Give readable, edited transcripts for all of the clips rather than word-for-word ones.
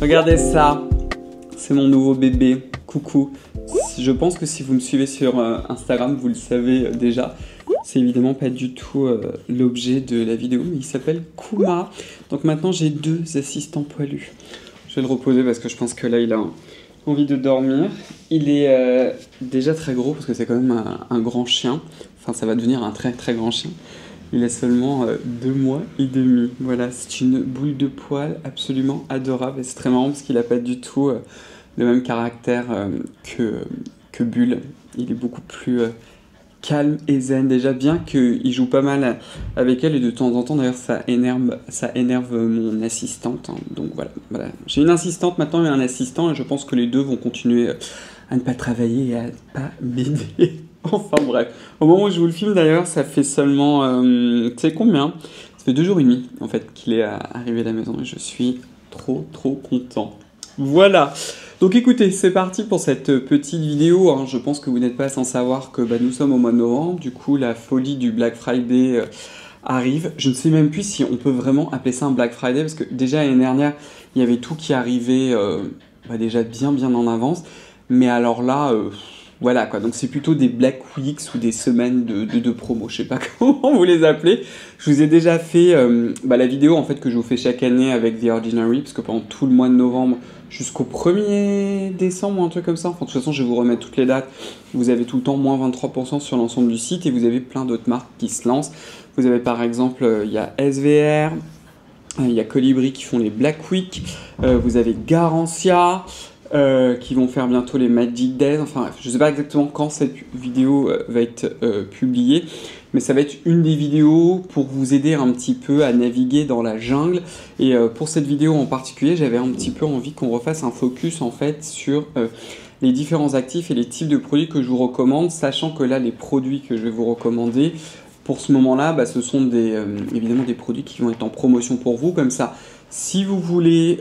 Regardez ça, c'est mon nouveau bébé, coucou. Je pense que si vous me suivez sur Instagram, vous le savez déjà. C'est évidemment pas du tout l'objet de la vidéo, mais il s'appelle Kuma. Donc maintenant j'ai 2 assistants poilus. Je vais le reposer parce que je pense que là il a envie de dormir. Il est déjà très gros parce que c'est quand même un grand chien. Enfin ça va devenir un très très grand chien. Il a seulement 2 mois et demi. Voilà, c'est une boule de poils absolument adorable. Et c'est très marrant parce qu'il n'a pas du tout le même caractère que Bulle. Il est beaucoup plus calme et zen. Déjà, bien qu'il joue pas mal avec elle. Et de temps en temps, d'ailleurs, ça énerve mon assistante. Hein. Donc voilà. J'ai une assistante maintenant et un assistant. Et je pense que les deux vont continuer à ne pas travailler et à ne pas m'aider. Enfin bref, au moment où je vous le filme d'ailleurs, ça fait seulement, tu sais combien? Ça fait 2 jours et demi en fait qu'il est arrivé à la maison et je suis trop content. Voilà, donc écoutez, c'est parti pour cette petite vidéo, hein. Je pense que vous n'êtes pas sans savoir que nous sommes au mois de novembre, du coup la folie du Black Friday arrive. Je ne sais même plus si on peut vraiment appeler ça un Black Friday parce que déjà l'année dernière, il y avait tout qui arrivait déjà bien en avance, mais alors là... voilà quoi, donc c'est plutôt des Black Weeks ou des semaines de promo, je sais pas comment vous les appelez. Je vous ai déjà fait la vidéo en fait que je vous fais chaque année avec The Ordinary, parce que pendant tout le mois de novembre jusqu'au 1er décembre ou un truc comme ça, enfin de toute façon je vais vous remettre toutes les dates, vous avez tout le temps moins 23% sur l'ensemble du site et vous avez plein d'autres marques qui se lancent. Vous avez par exemple, il y a SVR, il y a Colibri qui font les Black Week, vous avez Garancia, qui vont faire bientôt les Magic Days. Enfin, je ne sais pas exactement quand cette vidéo va être publiée, mais ça va être une des vidéos pour vous aider un petit peu à naviguer dans la jungle. Et pour cette vidéo en particulier, j'avais un petit peu envie qu'on refasse un focus en fait sur les différents actifs et les types de produits que je vous recommande, sachant que là, les produits que je vais vous recommander, pour ce moment-là, ce sont évidemment des produits qui vont être en promotion pour vous, comme ça. Si vous voulez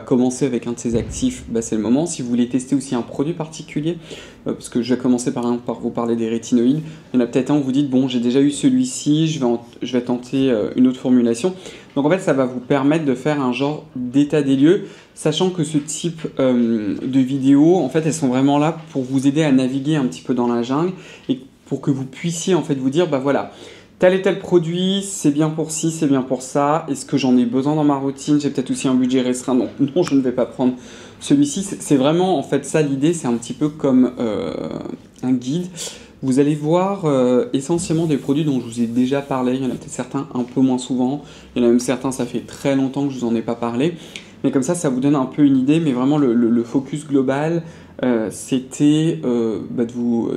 commencer avec un de ces actifs, c'est le moment. Si vous voulez tester aussi un produit particulier, parce que je vais commencer par vous parler des rétinoïdes, il y en a peut-être un où vous dites, bon, j'ai déjà eu celui-ci, je vais tenter une autre formulation. Donc en fait, ça va vous permettre de faire un genre d'état des lieux, sachant que ce type de vidéos, en fait, elles sont vraiment là pour vous aider à naviguer un petit peu dans la jungle et pour que vous puissiez en fait vous dire, voilà, tel et tel produit, c'est bien pour ci, c'est bien pour ça. Est-ce que j'en ai besoin dans ma routine? J'ai peut-être aussi un budget restreint, donc non, je ne vais pas prendre celui-ci. C'est vraiment, en fait, ça l'idée, c'est un petit peu comme un guide. Vous allez voir essentiellement des produits dont je vous ai déjà parlé. Il y en a peut-être certains un peu moins souvent. Il y en a même certains, ça fait très longtemps que je vous en ai pas parlé. Mais comme ça vous donne un peu une idée. Mais vraiment, le focus global, c'était de vous...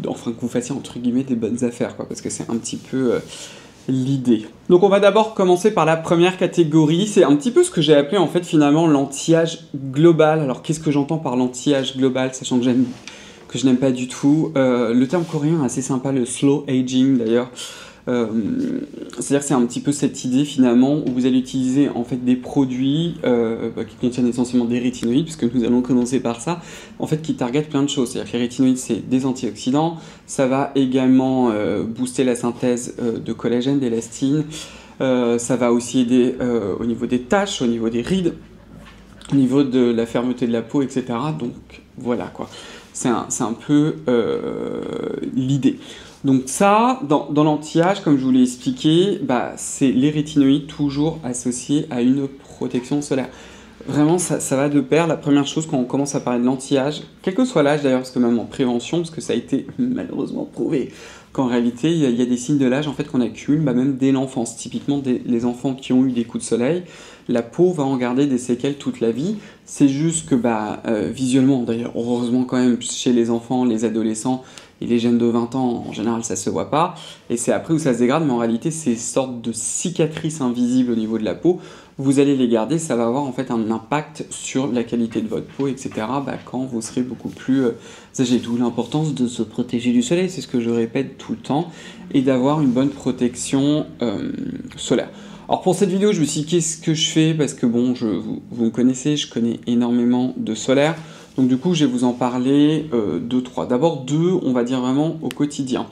enfin que vous fassiez entre guillemets des bonnes affaires, quoi, parce que c'est un petit peu l'idée. Donc on va d'abord commencer par la première catégorie, c'est un petit peu ce que j'ai appelé en fait finalement l'anti-âge global. Alors qu'est-ce que j'entends par l'anti-âge global, sachant que je n'aime pas du tout. Le terme coréen est assez sympa, le slow aging d'ailleurs. C'est-à-dire que c'est un petit peu cette idée finalement où vous allez utiliser en fait des produits qui contiennent essentiellement des rétinoïdes, puisque nous allons commencer par ça, en fait qui targetent plein de choses. C'est-à-dire que les rétinoïdes c'est des antioxydants, ça va également booster la synthèse de collagène, d'élastine, ça va aussi aider au niveau des taches, au niveau des rides, au niveau de la fermeté de la peau, etc. Donc voilà quoi, c'est un peu l'idée. Donc ça, dans l'anti-âge, comme je vous l'ai expliqué, c'est les rétinoïdes toujours associés à une protection solaire. Vraiment, ça va de pair. La première chose quand on commence à parler de l'anti-âge, quel que soit l'âge d'ailleurs, parce que même en prévention, parce que ça a été malheureusement prouvé qu'en réalité, il y a des signes de l'âge en fait, qu'on accumule même dès l'enfance. Typiquement, les enfants qui ont eu des coups de soleil, la peau va en garder des séquelles toute la vie. C'est juste que visuellement, d'ailleurs, heureusement quand même, chez les enfants, les adolescents, et les jeunes de 20 ans, en général, ça se voit pas. Et c'est après où ça se dégrade, mais en réalité, ces sortes de cicatrices invisibles au niveau de la peau, vous allez les garder, ça va avoir en fait un impact sur la qualité de votre peau, etc. Quand vous serez beaucoup plus âgé. D'où l'importance de se protéger du soleil, c'est ce que je répète tout le temps, et d'avoir une bonne protection solaire. Alors pour cette vidéo, je me suis dit qu'est-ce que je fais, parce que bon, vous me connaissez, je connais énormément de solaire. Donc du coup, je vais vous en parler 2-3. D'abord 2, on va dire vraiment au quotidien.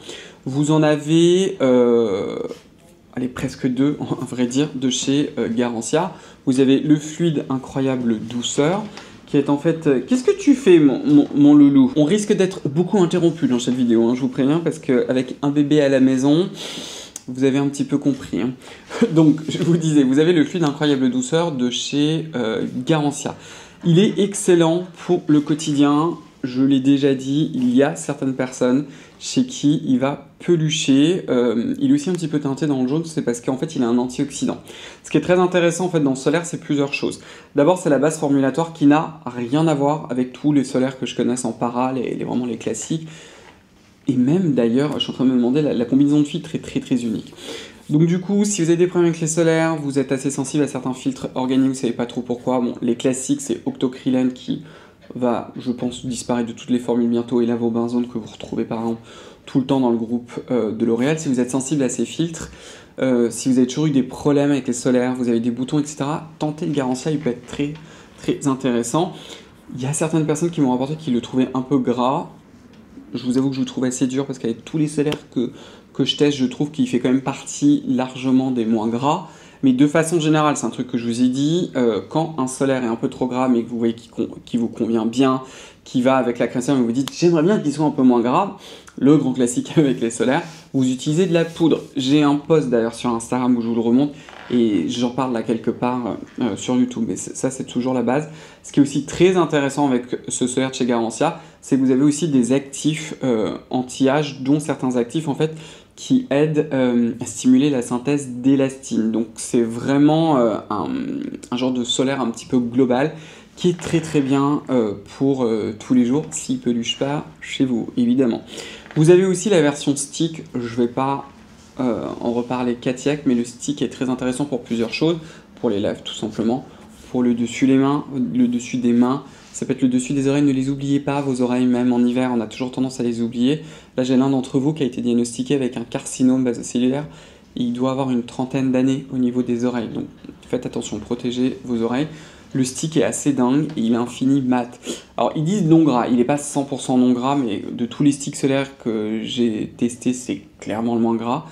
Vous en avez, allez, presque deux, à vrai dire, de chez Garancia. Vous avez le fluide incroyable douceur, qui est en fait... Qu'est-ce que tu fais, mon loulou? On risque d'être beaucoup interrompu dans cette vidéo, hein, je vous préviens, parce qu'avec un bébé à la maison, vous avez un petit peu compris. Hein. Donc, je vous disais, vous avez le fluide incroyable douceur de chez Garancia. Il est excellent pour le quotidien. Je l'ai déjà dit, il y a certaines personnes chez qui il va pelucher. Il est aussi un petit peu teinté dans le jaune, c'est parce qu'en fait il a un antioxydant. Ce qui est très intéressant en fait dans le solaire, c'est plusieurs choses. D'abord, c'est la base formulatoire qui n'a rien à voir avec tous les solaires que je connaisse en para, vraiment les classiques. Et même d'ailleurs, je suis en train de me demander, la combinaison de filtres est très unique. Donc du coup, si vous avez des problèmes avec les solaires, vous êtes assez sensible à certains filtres organiques, vous ne savez pas trop pourquoi. Bon, les classiques, c'est octocrylène qui va, je pense, disparaître de toutes les formules bientôt, et l'avobenzone que vous retrouvez par exemple tout le temps dans le groupe de L'Oréal. Si vous êtes sensible à ces filtres, si vous avez toujours eu des problèmes avec les solaires, vous avez des boutons, etc., tentez le Garancia, il peut être très intéressant. Il y a certaines personnes qui m'ont rapporté qu'ils le trouvaient un peu gras. Je vous avoue que je le trouve assez dur parce qu'avec tous les solaires que je teste, je trouve qu'il fait quand même partie largement des moins gras. Mais de façon générale, c'est un truc que je vous ai dit, quand un solaire est un peu trop gras mais que vous voyez qu'il vous convient bien, qui va avec la création et vous dites j'aimerais bien qu'il soit un peu moins gras, le grand classique avec les solaires, vous utilisez de la poudre. J'ai un post d'ailleurs sur Instagram où je vous le remonte et j'en parle là quelque part sur YouTube, mais ça c'est toujours la base. Ce qui est aussi très intéressant avec ce solaire de chez Garancia, c'est que vous avez aussi des actifs anti-âge, dont certains actifs en fait qui aident à stimuler la synthèse d'élastine. Donc c'est vraiment un genre de solaire un petit peu global qui est très bien pour tous les jours, s'il ne peluche pas chez vous, évidemment. Vous avez aussi la version stick, je ne vais pas en reparler 4 siècles, mais le stick est très intéressant pour plusieurs choses, pour les lèvres tout simplement, pour le dessus des mains, ça peut être le dessus des oreilles, ne les oubliez pas, vos oreilles même en hiver, on a toujours tendance à les oublier. Là j'ai l'un d'entre vous qui a été diagnostiqué avec un carcinome basocellulaire, il doit avoir une trentaine d'années au niveau des oreilles, donc faites attention, protégez vos oreilles. Le stick est assez dingue et il est infini mat. Alors ils disent non gras, il n'est pas 100% non gras, mais de tous les sticks solaires que j'ai testés, c'est clairement le moins gras.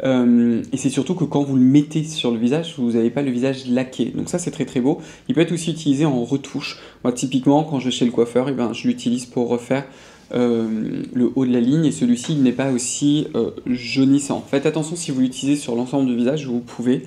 Et c'est surtout que quand vous le mettez sur le visage, vous n'avez pas le visage laqué. Donc ça c'est très beau. Il peut être aussi utilisé en retouche. Moi typiquement quand je vais chez le coiffeur, je l'utilise pour refaire le haut de la ligne, et celui-ci il n'est pas aussi jaunissant. Faites attention, si vous l'utilisez sur l'ensemble du visage, vous pouvez.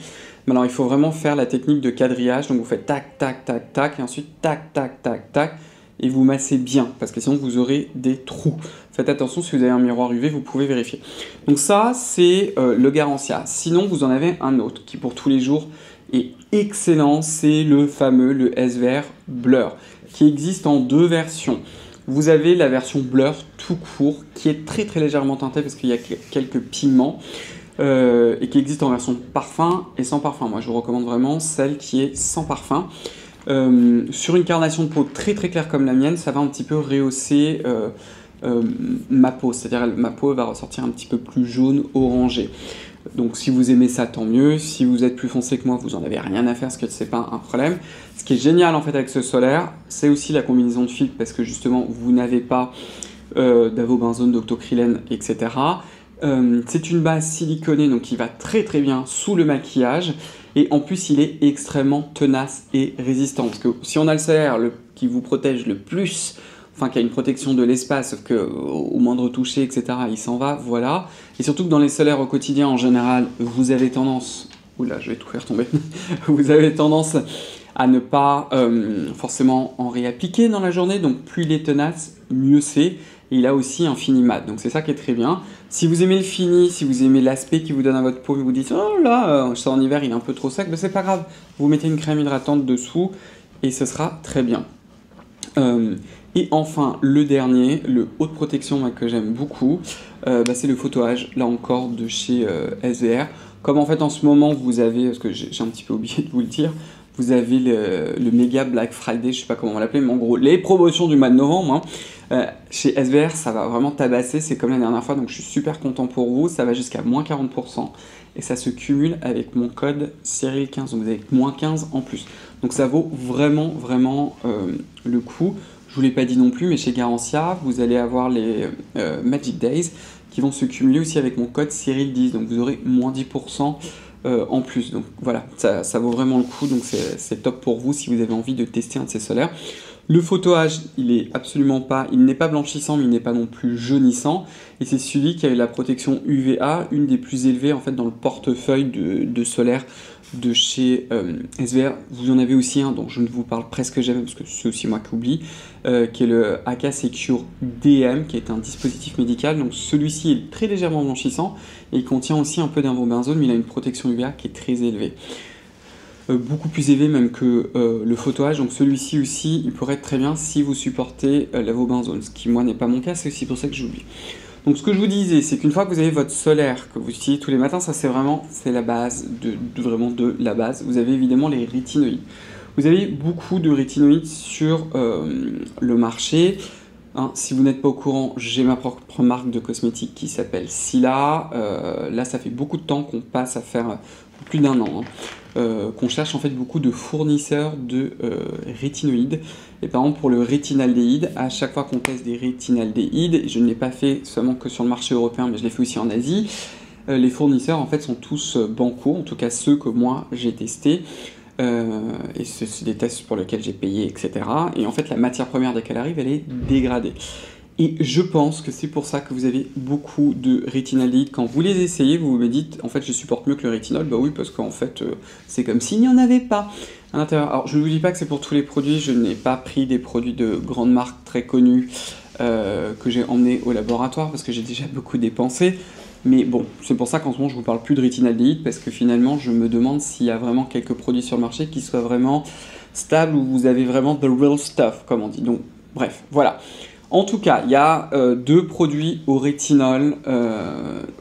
Mais alors il faut vraiment faire la technique de quadrillage, donc vous faites tac, tac, tac, tac, et ensuite tac, tac, tac, tac, et vous massez bien, parce que sinon vous aurez des trous. Faites attention, si vous avez un miroir UV, vous pouvez vérifier. Donc ça, c'est le Garancia. Sinon, vous en avez un autre qui pour tous les jours est excellent, c'est le fameux, le SVR Blur, qui existe en deux versions. Vous avez la version Blur tout court, qui est très légèrement teintée parce qu'il y a quelques pigments, et qui existe en version parfum et sans parfum. Moi je vous recommande vraiment celle qui est sans parfum. Sur une carnation de peau très claire comme la mienne, ça va un petit peu rehausser ma peau, c'est-à-dire ma peau va ressortir un petit peu plus jaune orangé. Donc si vous aimez ça, tant mieux. Si vous êtes plus foncé que moi, vous en avez rien à faire parce que c'est pas un problème. Ce qui est génial en fait avec ce solaire, c'est aussi la combinaison de filtres, parce que justement vous n'avez pas d'avobenzone, d'octocrylène, etc. C'est une base siliconée, donc qui va très bien sous le maquillage, et en plus il est extrêmement tenace et résistant, parce que si on a le solaire qui vous protège le plus, enfin qui a une protection de l'espace, sauf qu'au moindre toucher, etc., il s'en va, voilà. Et surtout que dans les solaires au quotidien, en général, vous avez tendance... Oula, je vais tout faire tomber. Vous avez tendance à ne pas forcément en réappliquer dans la journée, donc plus il est tenace, mieux c'est. Et il a aussi un fini mat, donc c'est ça qui est très bien. Si vous aimez le fini, si vous aimez l'aspect qu'il vous donne à votre peau, et vous dites « Oh là, ça en hiver il est un peu trop sec », ben c'est pas grave. Vous mettez une crème hydratante dessous et ce sera très bien. Et enfin, le dernier, le haute protection que j'aime beaucoup, c'est le photoage, là encore, de chez SVR. Comme en fait en ce moment vous avez, parce que j'ai un petit peu oublié de vous le dire, vous avez le méga Black Friday, je sais pas comment on va l'appeler, mais en gros les promotions du mois de novembre, hein. Chez SVR ça va vraiment tabasser, c'est comme la dernière fois, donc je suis super content pour vous, ça va jusqu'à moins 40%, et ça se cumule avec mon code Cyril15, donc vous avez moins 15 en plus. Donc ça vaut vraiment le coup. Je vous l'ai pas dit non plus, mais chez Garancia, vous allez avoir les Magic Days, qui vont se cumuler aussi avec mon code Cyril10, donc vous aurez moins 10% en plus. Donc voilà, ça vaut vraiment le coup, donc c'est top pour vous si vous avez envie de tester un de ces solaires. Le photoage, il n'est pas blanchissant, mais il n'est pas non plus jaunissant. Et c'est celui qui a la protection UVA, une des plus élevées en fait dans le portefeuille de solaire de chez SVR. Vous en avez aussi un dont je ne vous parle presque jamais parce que c'est aussi moi qui oublie, qui est le AK Secure DM, qui est un dispositif médical. Donc celui-ci est très légèrement blanchissant et il contient aussi un peu d'invobenzone, mais il a une protection UVA qui est très élevée. Beaucoup plus élevé même que le photoage, donc celui-ci aussi il pourrait être très bien si vous supportez l'avobenzone, ce qui moi n'est pas mon cas, c'est aussi pour ça que j'oublie. Donc ce que je vous disais, c'est qu'une fois que vous avez votre solaire que vous utilisez tous les matins, ça c'est la base, vraiment de la base. Vous avez évidemment les rétinoïdes. Vous avez beaucoup de rétinoïdes sur le marché. Hein, si vous n'êtes pas au courant, j'ai ma propre marque de cosmétiques qui s'appelle Sila. Là ça fait beaucoup de temps qu'on passe à faire, plus d'1 an, qu'on cherche en fait beaucoup de fournisseurs de rétinoïdes. Et par exemple pour le rétinaldéhyde, à chaque fois qu'on teste des rétinaldéhydes, et je ne l'ai pas fait seulement que sur le marché européen, mais je l'ai fait aussi en Asie, les fournisseurs en fait sont tous bancaux, en tout cas ceux que moi j'ai testés. Et c'est des tests pour lesquels j'ai payé, etc. Et en fait la matière première dès qu'elle arrive, elle est dégradée. Et je pense que c'est pour ça que vous avez beaucoup de rétinaldéhydes. Quand vous les essayez, vous me dites, en fait, je supporte mieux que le rétinol. Bah oui, parce qu'en fait, c'est comme s'il n'y en avait pas à l'intérieur. Alors, je ne vous dis pas que c'est pour tous les produits. Je n'ai pas pris des produits de grandes marques très connues que j'ai emmenés au laboratoire parce que j'ai déjà beaucoup dépensé. Mais bon, c'est pour ça qu'en ce moment, je ne vous parle plus de rétinaldéhyde parce que finalement, je me demande s'il y a vraiment quelques produits sur le marché qui soient vraiment stables où vous avez vraiment the real stuff, comme on dit. Donc, bref, voilà. En tout cas, il y a 2 produits au rétinol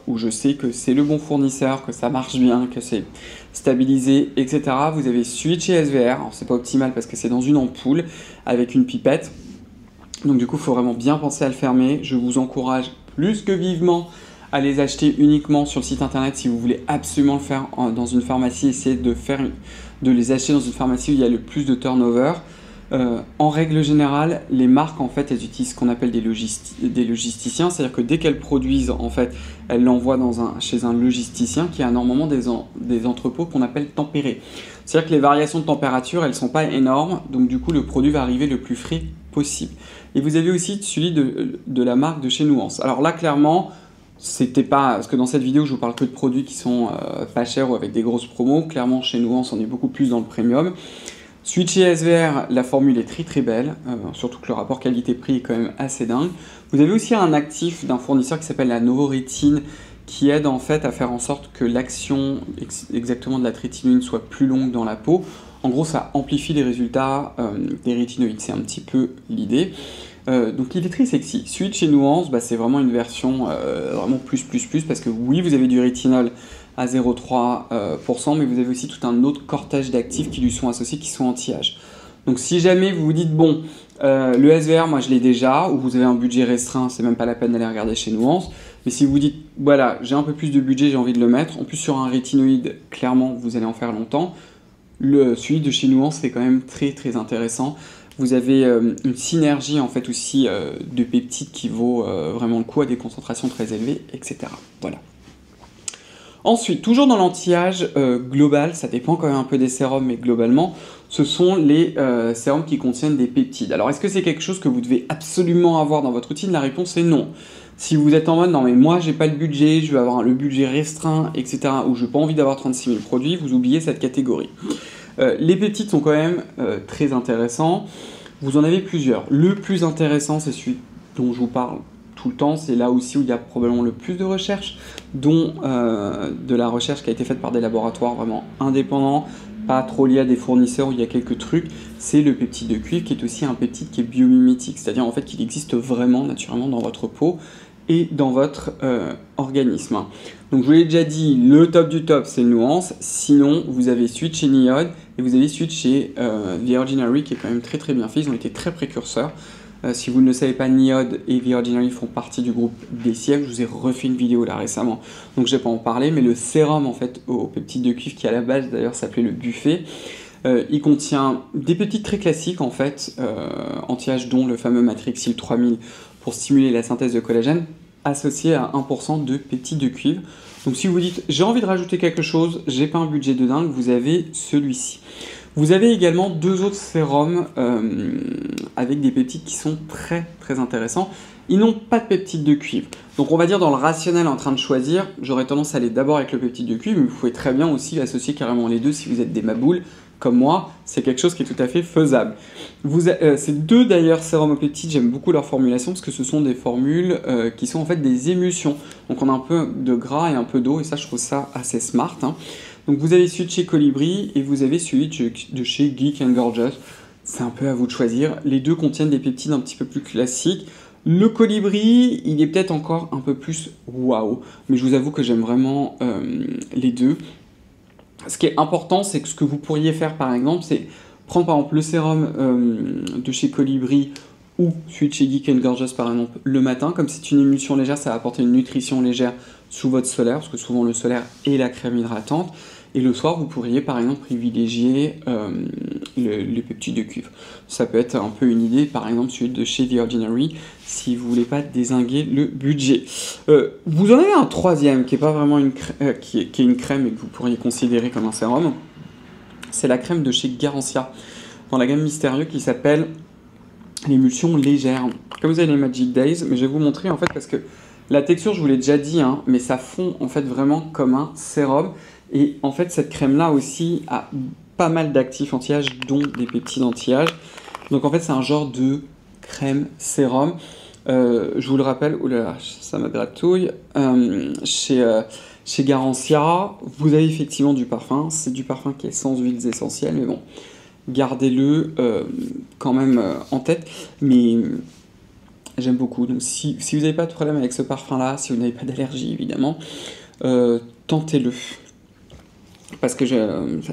où je sais que c'est le bon fournisseur, que ça marche bien, que c'est stabilisé, etc. Vous avez celui de chez SVR, alors c'est pas optimal parce que c'est dans une ampoule avec une pipette. Donc du coup, il faut vraiment bien penser à le fermer. Je vous encourage plus que vivement à les acheter uniquement sur le site internet si vous voulez absolument le faire dans une pharmacie. Essayez de les acheter dans une pharmacie où il y a le plus de turnover. En règle générale, les marques en fait, elles utilisent ce qu'on appelle des logisticiens, c'est-à-dire que dès qu'elles produisent, en fait, elles l'envoient chez un logisticien qui a normalement des entrepôts qu'on appelle tempérés. C'est-à-dire que les variations de température, elles sont pas énormes, donc du coup, le produit va arriver le plus frais possible. Et vous avez aussi celui de la marque de chez Nuance. Alors là, clairement, c'était pas parce que dans cette vidéo, je vous parle que de produits qui sont pas chers ou avec des grosses promos. Clairement, chez Nuance, on est beaucoup plus dans le premium. Celui de chez SVR, la formule est très très belle, surtout que le rapport qualité-prix est quand même assez dingue. Vous avez aussi un actif d'un fournisseur qui s'appelle la Novorétine, qui aide en fait à faire en sorte que l'action exactement de la rétinoïde soit plus longue dans la peau. En gros, ça amplifie les résultats des rétinoïdes, c'est un petit peu l'idée. Donc il est très sexy. Celui de chez Nuance, c'est vraiment une version vraiment plus, parce que oui, vous avez du rétinol à 0,3%, mais vous avez aussi tout un autre cortège d'actifs qui lui sont associés, qui sont anti-âge. Donc si jamais vous vous dites, bon, le SVR, moi je l'ai déjà, ou vous avez un budget restreint, c'est même pas la peine d'aller regarder chez Nuance, mais si vous vous dites, voilà, j'ai un peu plus de budget, j'ai envie de le mettre, en plus sur un rétinoïde, clairement, vous allez en faire longtemps, celui de chez Nuance est quand même très très intéressant. Vous avez une synergie en fait aussi de peptides qui vaut vraiment le coup à des concentrations très élevées, etc. Voilà. Ensuite, toujours dans l'anti-âge global, ça dépend quand même un peu des sérums, mais globalement, ce sont les sérums qui contiennent des peptides. Alors, est-ce que c'est quelque chose que vous devez absolument avoir dans votre routine? La réponse est non. Si vous êtes en mode, non mais moi j'ai pas le budget, je vais avoir le budget restreint, etc., ou je n'ai pas envie d'avoir 36 000 produits, vous oubliez cette catégorie. Les peptides sont quand même très intéressants. Vous en avez plusieurs. Le plus intéressant, c'est celui dont je vous parle tout le temps, c'est là aussi où il y a probablement le plus de recherche, dont de la recherche qui a été faite par des laboratoires vraiment indépendants, pas trop liés à des fournisseurs où il y a quelques trucs. C'est le peptide de cuivre qui est aussi un peptide qui est biomimétique, c'est-à-dire en fait qu'il existe vraiment naturellement dans votre peau et dans votre organisme. Donc je vous l'ai déjà dit, le top du top c'est le Nuance, sinon vous avez celui de chez Niod et vous avez celui de chez The Ordinary qui est quand même très très bien fait, ils ont été très précurseurs. Si vous ne le savez pas, Niod et The Ordinary font partie du groupe des siècles. Je vous ai refait une vidéo là récemment, donc je ne vais pas en parler. Mais le sérum en fait au peptide de cuivre qui à la base d'ailleurs s'appelait le Buffet, il contient des peptides très classiques en fait, anti-âge dont le fameux Matrixyl 3000 pour stimuler la synthèse de collagène. associé à 1% de peptides de cuivre. Donc si vous dites j'ai envie de rajouter quelque chose, j'ai pas un budget de dingue, vous avez celui-ci. Vous avez également 2 autres sérums avec des peptides qui sont très très intéressants. Ils n'ont pas de peptides de cuivre. Donc on va dire dans le rationnel en train de choisir, j'aurais tendance à aller d'abord avec le peptide de cuivre, mais vous pouvez très bien aussi associer carrément les deux si vous êtes des maboules comme moi, c'est quelque chose qui est tout à fait faisable. Ces 2 d'ailleurs sérums aux peptides, j'aime beaucoup leur formulation parce que ce sont des formules qui sont en fait des émulsions. Donc on a un peu de gras et un peu d'eau et ça je trouve ça assez smart. Hein. Donc vous avez celui de chez Colibri et vous avez celui de chez Geek & Gorgeous. C'est un peu à vous de choisir. Les 2 contiennent des peptides un petit peu plus classiques. Le Colibri, il est peut-être encore un peu plus waouh, mais je vous avoue que j'aime vraiment les 2. Ce qui est important, c'est que ce que vous pourriez faire par exemple, c'est prendre par exemple le sérum de chez Colibri ou celui de chez Geek & Gorgeous par exemple le matin, comme c'est une émulsion légère, ça va apporter une nutrition légère sous votre solaire, parce que souvent le solaire est la crème hydratante. Et le soir, vous pourriez par exemple privilégier les peptides de cuivre. Ça peut être un peu une idée, par exemple celui de chez The Ordinary, si vous voulez pas dézinguer le budget. Vous en avez un troisième qui est pas vraiment qui est une crème et que vous pourriez considérer comme un sérum. C'est la crème de chez Garancia, dans la gamme Mystérieux qui s'appelle l'émulsion légère. Comme vous avez les Magic Days, mais je vais vous montrer en fait parce que la texture, je vous l'ai déjà dit, hein, mais ça fond en fait vraiment comme un sérum. Et en fait, cette crème-là aussi a pas mal d'actifs anti-âge, dont des peptides anti-âge. Donc en fait, c'est un genre de crème sérum. Je vous le rappelle, oulala, ça me gratouille. Chez Garancia, vous avez effectivement du parfum. C'est du parfum qui est sans huiles essentielles, mais bon, gardez-le quand même en tête. Mais j'aime beaucoup. Donc si vous n'avez pas de problème avec ce parfum-là, si vous n'avez pas d'allergie évidemment, tentez-le. Parce que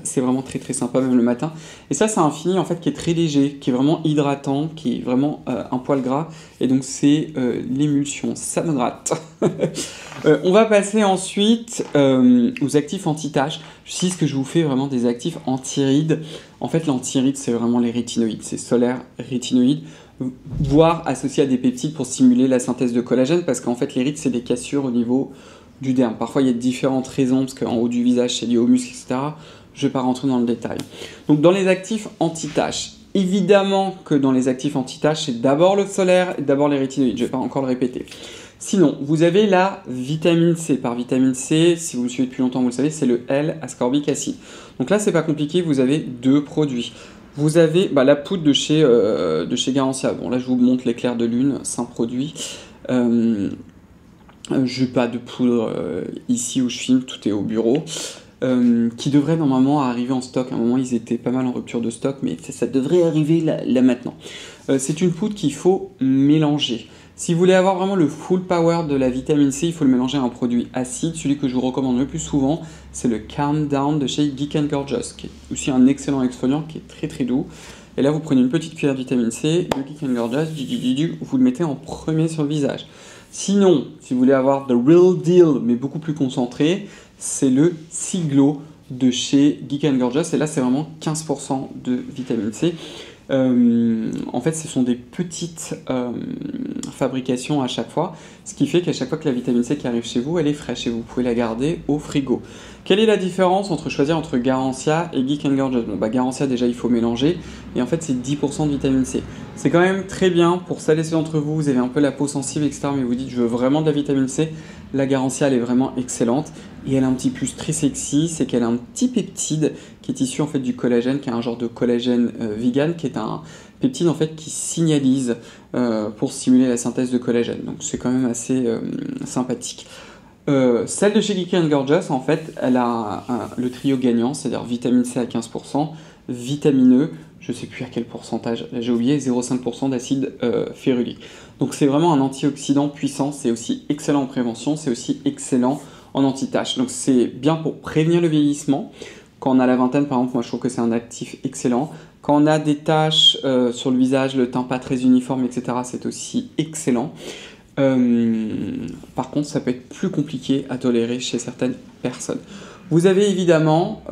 c'est vraiment très très sympa même le matin. Et ça c'est un fini en fait qui est très léger, qui est vraiment hydratant, qui est vraiment un poil gras. Et donc c'est l'émulsion, ça me gratte. On va passer ensuite aux actifs anti-taches. Je dis que je vous fais vraiment des actifs anti-rides. En fait l'anti-rides c'est vraiment les rétinoïdes, c'est solaire rétinoïdes. Voire associé à des peptides pour stimuler la synthèse de collagène. Parce qu'en fait les rides c'est des cassures au niveau du derme. Parfois, il y a différentes raisons, parce qu'en haut du visage, c'est lié aux muscles, etc. Je ne vais pas rentrer dans le détail. Donc, dans les actifs anti-taches, évidemment que dans les actifs anti-taches, c'est d'abord le solaire et d'abord les rétinoïdes. Je ne vais pas encore le répéter. Sinon, vous avez la vitamine C. Par vitamine C, si vous me suivez depuis longtemps, vous le savez, c'est le L-ascorbic acide. Donc là, c'est pas compliqué, vous avez 2 produits. Vous avez la poudre de chez Garancia. Bon, là, je vous montre l'éclair de lune, c'est un produit. Je n'ai pas de poudre ici où je filme, tout est au bureau, qui devrait normalement arriver en stock. À un moment, ils étaient pas mal en rupture de stock, mais ça devrait arriver là maintenant. C'est une poudre qu'il faut mélanger. Si vous voulez avoir vraiment le full power de la vitamine C, il faut le mélanger à un produit acide. Celui que je vous recommande le plus souvent, c'est le Calm Down de chez Geek & Gorgeous, qui est aussi un excellent exfoliant qui est très très doux. Et là, vous prenez une petite cuillère de vitamine C, de Geek & Gorgeous, vous le mettez en premier sur le visage. Sinon, si vous voulez avoir the real deal, mais beaucoup plus concentré, c'est le Siglo de chez Geek & Gorgeous. Et là, c'est vraiment 15% de vitamine C. En fait, ce sont des petites fabrications à chaque fois, ce qui fait qu'à chaque fois que la vitamine C qui arrive chez vous, elle est fraîche et vous pouvez la garder au frigo. Quelle est la différence choisir entre Garancia et Geek & Gorgeous? Bon, Garancia, déjà, il faut mélanger, et en fait, c'est 10% de vitamine C. C'est quand même très bien pour celles et ceux d'entre vous, vous avez un peu la peau sensible, etc., mais vous dites, je veux vraiment de la vitamine C. La Garancia, elle est vraiment excellente, et elle a un petit plus très sexy, c'est qu'elle a un petit peptide qui est issu en fait du collagène, qui est un genre de collagène vegan, qui est un peptide en fait qui signalise pour stimuler la synthèse de collagène. Donc c'est quand même assez sympathique. Celle de chez Geek & Gorgeous, en fait, elle a le trio gagnant, c'est-à-dire vitamine C à 15%, vitamine E, je ne sais plus à quel pourcentage, j'ai oublié, 0,5% d'acide férulique. Donc c'est vraiment un antioxydant puissant, c'est aussi excellent en prévention, c'est aussi excellent en anti-taches. Donc c'est bien pour prévenir le vieillissement. Quand on a la vingtaine, par exemple, moi je trouve que c'est un actif excellent. Quand on a des taches sur le visage, le teint pas très uniforme, etc., c'est aussi excellent. Par contre, ça peut être plus compliqué à tolérer chez certaines personnes. Vous avez évidemment,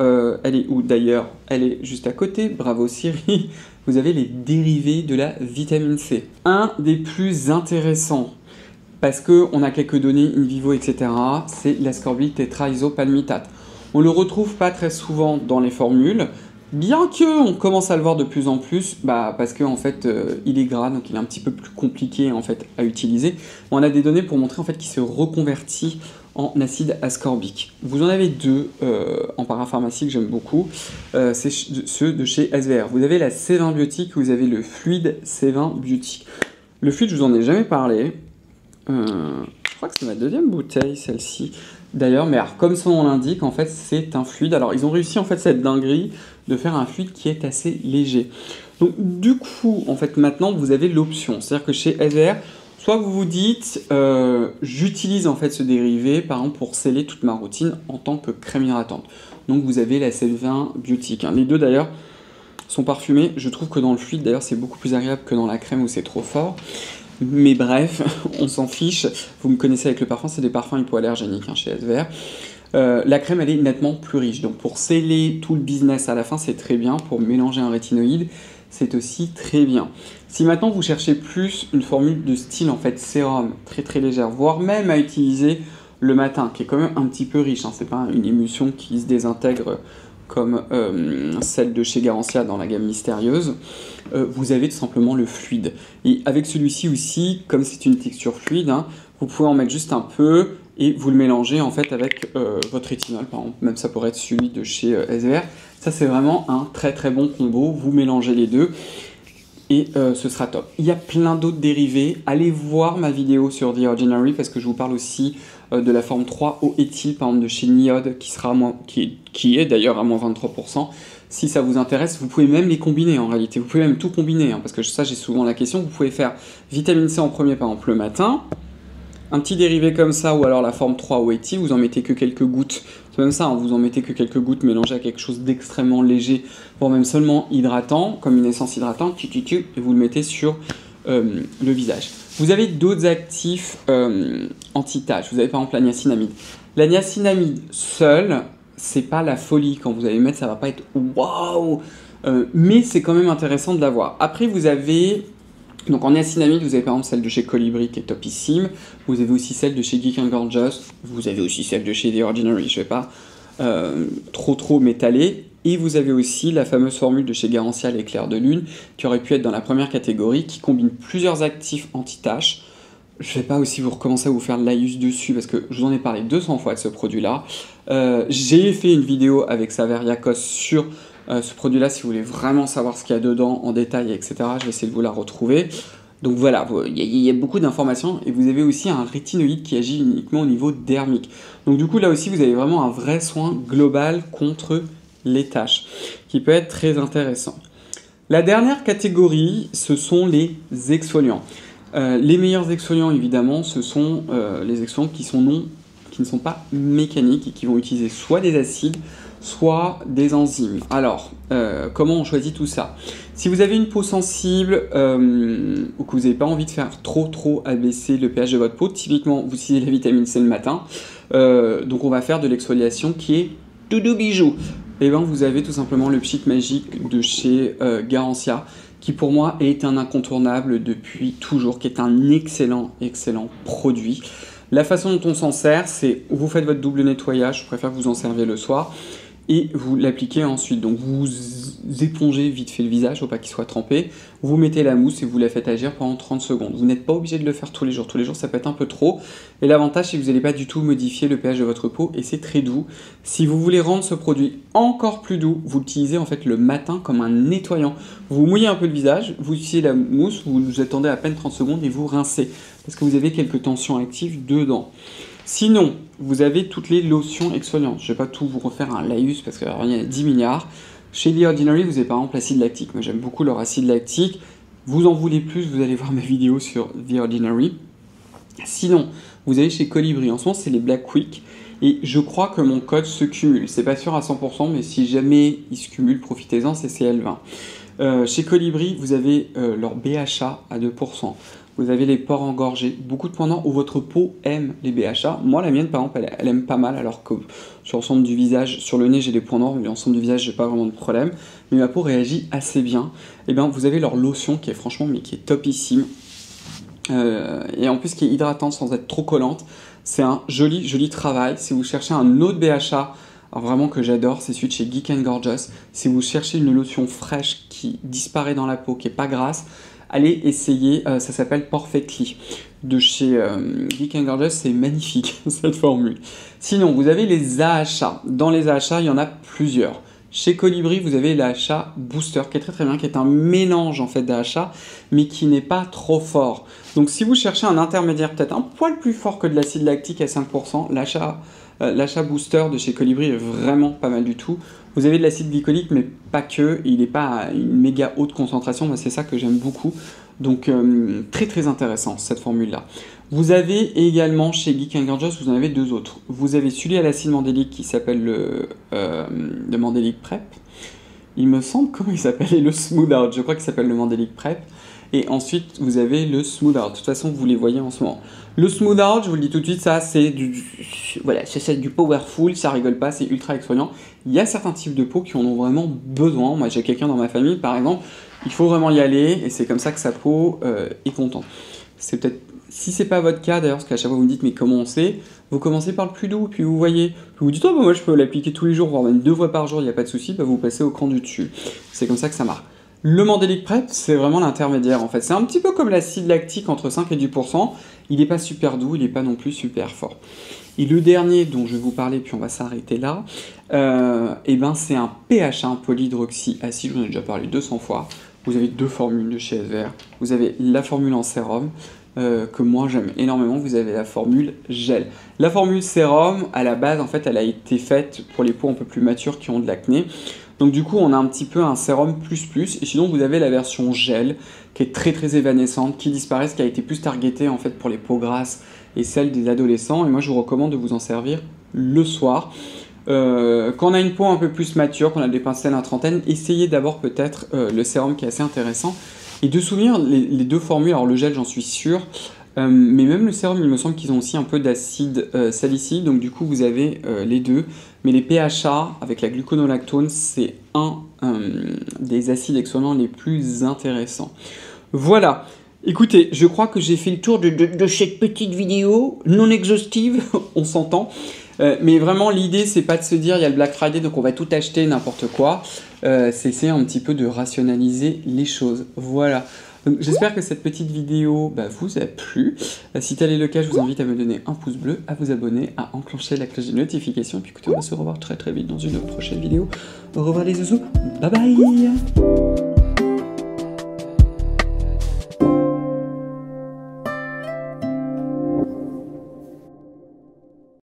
elle est où d'ailleurs? Elle est juste à côté, bravo Siri. Vous avez les dérivés de la vitamine C. Un des plus intéressants parce qu'on a quelques données in vivo, etc. C'est l'ascorbate tétraisopalmitate. On le retrouve pas très souvent dans les formules, bien que on commence à le voir de plus en plus, parce que en fait, il est gras, donc il est un petit peu plus compliqué en fait à utiliser. On a des données pour montrer en fait qu'il se reconvertit en acide ascorbique. Vous en avez deux en parapharmacie que j'aime beaucoup, c'est ceux de chez SVR. Vous avez la C20 biotique, vous avez le fluide C20 biotique. Le fluide, je vous en ai jamais parlé. Je crois que c'est ma deuxième bouteille, celle-ci. D'ailleurs, mais alors, comme son nom l'indique, en fait, c'est un fluide. Alors, ils ont réussi en fait cette dinguerie de faire un fluide qui est assez léger. Donc, du coup, en fait, maintenant, vous avez l'option. C'est-à-dire que chez SVR, soit vous vous dites, j'utilise en fait ce dérivé, par exemple, pour sceller toute ma routine en tant que crème hydratante. Donc, vous avez la C20 biotique. Hein. Les deux, d'ailleurs, sont parfumés. Je trouve que dans le fluide, d'ailleurs, c'est beaucoup plus agréable que dans la crème où c'est trop fort. Mais bref, on s'en fiche. Vous me connaissez avec le parfum, c'est des parfums hypoallergéniques chez SVR. La crème, elle est nettement plus riche. Donc pour sceller tout le business à la fin, c'est très bien. Pour mélanger un rétinoïde, c'est aussi très bien. Si maintenant vous cherchez plus une formule de style en fait sérum, très très légère, voire même à utiliser le matin, qui est quand même un petit peu riche, c'est pas une émulsion qui se désintègre comme celle de chez Garancia dans la gamme mystérieuse, vous avez tout simplement le fluide. Et avec celui-ci aussi, comme c'est une texture fluide, vous pouvez en mettre juste un peu et vous le mélangez en fait avec votre rétinol, par exemple. Même ça pourrait être celui de chez SVR. Ça, c'est vraiment un très très bon combo. Vous mélangez les deux et ce sera top. Il y a plein d'autres dérivés. Allez voir ma vidéo sur The Ordinary parce que je vous parle aussi de la forme 3 eau éthyle, par exemple de chez Niode, qui est d'ailleurs à moins 23%. Si ça vous intéresse, vous pouvez même les combiner en réalité. Vous pouvez même tout combiner, parce que ça j'ai souvent la question. Vous pouvez faire vitamine C en premier, par exemple le matin, un petit dérivé comme ça, ou alors la forme 3 eau éthyle, vous en mettez que quelques gouttes. C'est même ça, vous en mettez que quelques gouttes mélangées à quelque chose d'extrêmement léger, voire même seulement hydratant, comme une essence hydratante, et vous le mettez sur le visage. Vous avez d'autres actifs anti-taches. Vous avez par exemple la niacinamide. La niacinamide seule, c'est pas la folie. Quand vous allez mettre, ça va pas être waouh, mais c'est quand même intéressant de l'avoir. Après, vous avez donc en niacinamide, vous avez par exemple celle de chez Colibri qui est topissime. Vous avez aussi celle de chez Geek & Gorgeous. Vous avez aussi celle de chez The Ordinary. Je vais pas trop m'étaler. Et vous avez aussi la fameuse formule de chez Garancia, l'éclair de lune, qui aurait pu être dans la première catégorie, qui combine plusieurs actifs anti-taches. Je ne vais pas aussi vous recommencer à vous faire le laïus dessus, parce que je vous en ai parlé 200 fois de ce produit-là. J'ai fait une vidéo avec Saveriacos sur ce produit-là, si vous voulez vraiment savoir ce qu'il y a dedans en détail, etc. Je vais essayer de vous la retrouver. Donc voilà, il y a beaucoup d'informations, et vous avez aussi un rétinoïde qui agit uniquement au niveau dermique. Donc du coup, là aussi, vous avez vraiment un vrai soin global contre les taches, qui peut être très intéressant. La dernière catégorie, ce sont les exfoliants. Les meilleurs exfoliants, évidemment, ce sont les exfoliants qui ne sont pas mécaniques et qui vont utiliser soit des acides, soit des enzymes. Alors, comment on choisit tout ça? Si vous avez une peau sensible ou que vous n'avez pas envie de faire trop abaisser le pH de votre peau, typiquement, vous utilisez la vitamine C le matin, donc on va faire de l'exfoliation qui est doudou bijou. Et bien vous avez tout simplement le pchit magique de chez Garancia, qui pour moi est un incontournable depuis toujours, qui est un excellent produit. La façon dont on s'en sert, c'est vous faites votre double nettoyage, je préfère que vous en serviez le soir, et vous l'appliquez ensuite. Donc vous épongez vite fait le visage, faut pas qu'il soit trempé, vous mettez la mousse et vous la faites agir pendant 30 secondes. Vous n'êtes pas obligé de le faire tous les jours, ça peut être un peu trop, et l'avantage c'est que vous n'allez pas du tout modifier le pH de votre peau, et c'est très doux. Si vous voulez rendre ce produit encore plus doux, vous l'utilisez en fait le matin comme un nettoyant. Vous mouillez un peu le visage, vous utilisez la mousse, vous attendez à peine 30 secondes et vous rincez, parce que vous avez quelques tensions actives dedans. Sinon, vous avez toutes les lotions exfoliantes. Je ne vais pas tout vous refaire un laïus parce qu'il y en a 10 milliards. Chez The Ordinary, vous avez par exemple l'acide lactique. Moi, j'aime beaucoup leur acide lactique. Vous en voulez plus, vous allez voir ma vidéo sur The Ordinary. Sinon, vous avez chez Colibri. En ce moment, c'est les Black Week. Et je crois que mon code se cumule. C'est pas sûr à 100%, mais si jamais il se cumule, profitez-en, c'est CL20. Chez Colibri, vous avez leur BHA à 2%. Vous avez les pores engorgés, beaucoup de pendant où votre peau aime les BHA. Moi, la mienne, par exemple, elle aime pas mal, alors que sur l'ensemble du visage, sur le nez, j'ai des points noirs, mais l'ensemble du visage, j'ai pas vraiment de problème. Mais ma peau réagit assez bien. Et bien, vous avez leur lotion qui est franchement, mais qui est topissime. et en plus qui est hydratante sans être trop collante. C'est un joli travail. Si vous cherchez un autre BHA, alors vraiment que j'adore, c'est celui de chez Geek & Gorgeous. Si vous cherchez une lotion fraîche qui disparaît dans la peau, qui n'est pas grasse, allez essayer, ça s'appelle Perfectly de chez Geek & Gorgeous, c'est magnifique cette formule. Sinon, vous avez les AHA. Dans les AHA, il y en a plusieurs. Chez Colibri, vous avez l'AHA Booster qui est très bien, qui est un mélange en fait d'AHA, mais qui n'est pas trop fort. Donc si vous cherchez un intermédiaire peut-être un poil plus fort que de l'acide lactique à 5%, l'AHA Booster de chez Colibri est vraiment pas mal du tout. Vous avez de l'acide glycolique, mais pas que, il n'est pas à une méga haute concentration, c'est ça que j'aime beaucoup. Donc très intéressant cette formule-là. Vous avez également chez Geek & Gorgeous, vous en avez deux autres. Vous avez celui à l'acide mandélique qui s'appelle le Mandelic Prep. Il me semble, comment il s'appelle? Et le Smooth Out, je crois qu'il s'appelle le Mandelic Prep. Et ensuite, vous avez le Smooth Out. De toute façon, vous les voyez en ce moment. Le Smooth Out, je vous le dis tout de suite, ça, c'est du powerful, ça rigole pas, c'est ultra exfoliant. Il y a certains types de peau qui en ont vraiment besoin. Moi, j'ai quelqu'un dans ma famille, par exemple, il faut vraiment y aller, et c'est comme ça que sa peau est contente. C'est peut-être, si c'est pas votre cas d'ailleurs, parce qu'à chaque fois vous me dites mais comment on sait, vous commencez par le plus doux, puis vous voyez, puis vous dites oh bah moi je peux l'appliquer tous les jours, voire même 2 fois par jour, il n'y a pas de souci, bah vous passez au cran du dessus. C'est comme ça que ça marche. Le Mandelic Prep, c'est vraiment l'intermédiaire en fait. C'est un petit peu comme l'acide lactique entre 5 et 10%. Il n'est pas super doux, il n'est pas non plus super fort. Et le dernier dont je vais vous parler, puis on va s'arrêter là, et ben c'est un PHA, un polyhydroxyacide, j'en ai déjà parlé 200 fois. Vous avez deux formules de chez SVR. Vous avez la formule en sérum, que moi j'aime énormément, vous avez la formule gel. La formule sérum, à la base, en fait, elle a été faite pour les peaux un peu plus matures qui ont de l'acné. Donc du coup, on a un petit peu un sérum plus, et sinon vous avez la version gel, qui est très évanescente, qui disparaît, qui a été plus targetée en fait pour les peaux grasses et celles des adolescents, et moi je vous recommande de vous en servir le soir. Quand on a une peau un peu plus mature, qu'on a des pincelles à trentaine, essayez d'abord peut-être le sérum qui est assez intéressant. Et de souvenir, les deux formules, alors le gel j'en suis sûr, mais même le sérum il me semble qu'ils ont aussi un peu d'acide salicylique, donc du coup vous avez les deux. Mais les PHA avec la gluconolactone, c'est un des acides exfoliants les plus intéressants. Voilà. Écoutez, je crois que j'ai fait le tour de cette petite vidéo non exhaustive, on s'entend. Mais vraiment, l'idée, c'est pas de se dire il y a le Black Friday, donc on va tout acheter, n'importe quoi. C'est essayer un petit peu de rationaliser les choses. Voilà. J'espère que cette petite vidéo vous a plu. Si tel est le cas, je vous invite à me donner un pouce bleu, à vous abonner, à enclencher la cloche de notification. Et puis écoutez, on va se revoir très vite dans une prochaine vidéo. Au revoir les zouzous. Bye bye.